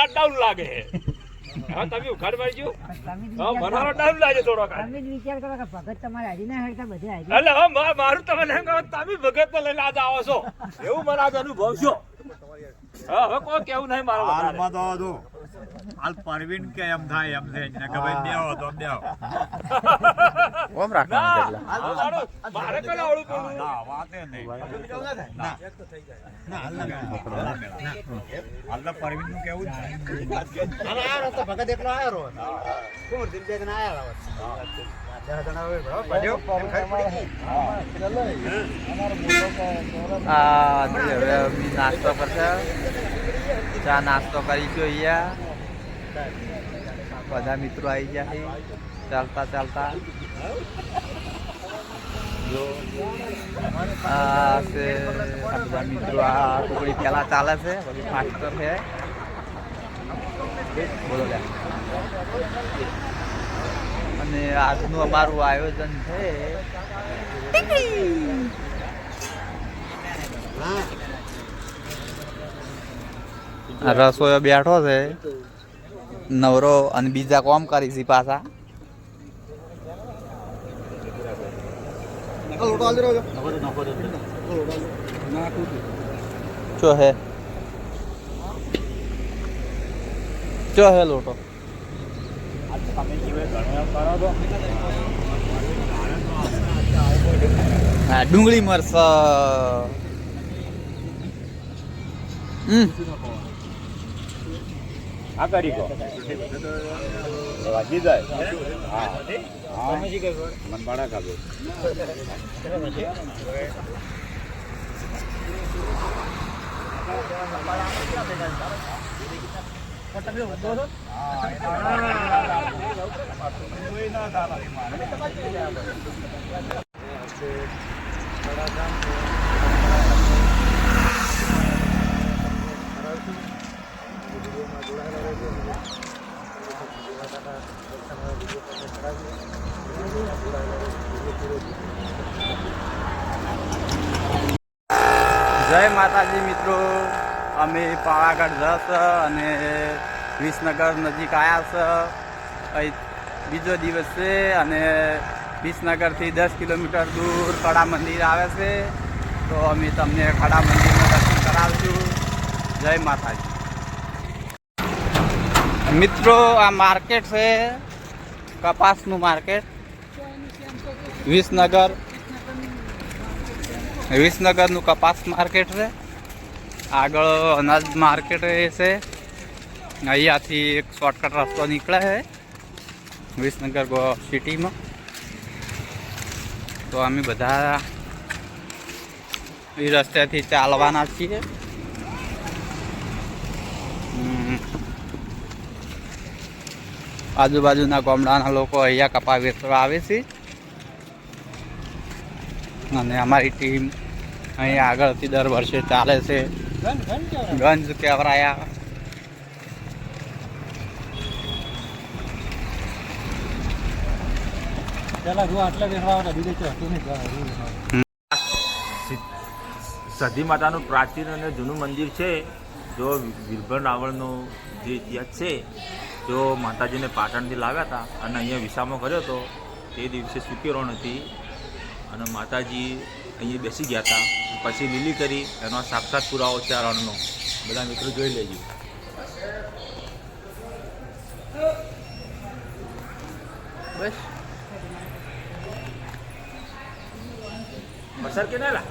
down લાગે હા તમે ઉખાડ મારજો મનારો ડાઉન લાગે થોડો તમે જ વિચાર કરો કે ભગત તમારે હારી ના હેડતા બધે હારી એટલે હા મારું તમને એમ કહો તમે ભગત ને લઈને આજ આવો છો એવું મને આજ અનુભવ છો હા હવે કોઈ કેવું નહીં મારો હાલમાં તો હતું હાલ પરવીન કે એમ થાય એમ છે ને કે ભાઈ બેહો તો બેહો કોમ રાખવાનું મારે કઈ આવડું બોલું ના વાતે નહીં ના હાલ તો પરવીન નું કેવું જ છે ભગત એકલો આવ્યો કોણ દિલ બે આયા હવે અમે નાસ્તો કરશે ચા નાસ્તો કરીશું અહીંયા બધા મિત્રો આવી ગયા છે ચાલતા ચાલતા જો આ છે આ બધા મિત્રો આ ટુકડી પેલા ચાલે છે પછી માસ્ટર છે બોલો લે અને આજનું અમારું આયોજન છે રસોઈયો બેઠો છે નવરો અને બીજા કોમ કરી છે પાછા ચો હે લોટો હા ડુંગળી મરસ આ કરી ગો વાજી જાય હા હા મન બાડા કાબે જય માતાજી મિત્રો અમે પાવાગઢ જશ અને વિસનગર નજીક આવ્યા છે બીજો દિવસ છે અને વિસનગરથી 10 કિલોમીટર દૂર ખડા મંદિર આવે છે તો અમે તમને ખડા મંદિરનું દર્શન કરાવશું જય માતાજી મિત્રો આ માર્કેટ છે કપાસનું માર્કેટ વિસનગરનું કપાસ માર્કેટ છે આગળ અનાજ માર્કેટ છે અહીંયાથી એક શોર્ટકટ રસ્તો નીકળે છે વિસનગર સિટીમાં તો અમે બધા એ રસ્તેથી ચાલવાના છીએ આજુબાજુના ગામડાના લોકો અહીંયા કપા વેચવા આવે છે અને અમારી ટીમ અહીં આગળથી દર વર્ષે ચાલે છે ગંજ કેવરાયા સધી માતાનું પ્રાચીન અને જૂનું મંદિર છે જો વીરભર રાવણનો જે ઇતિહાસ છે જો માતાજીને પાટણથી લાવ્યા હતા અને અહીંયા વિસામો કર્યો હતો તે દિવસે સુકેરણ હતી અને માતાજી અહીંયા બેસી ગયા હતા પછી લીલી કરી એનો સાક્ષાત પુરાવો છે આ રણનો બધા મિત્રો જોઈ લેજો બસ બસર કે ના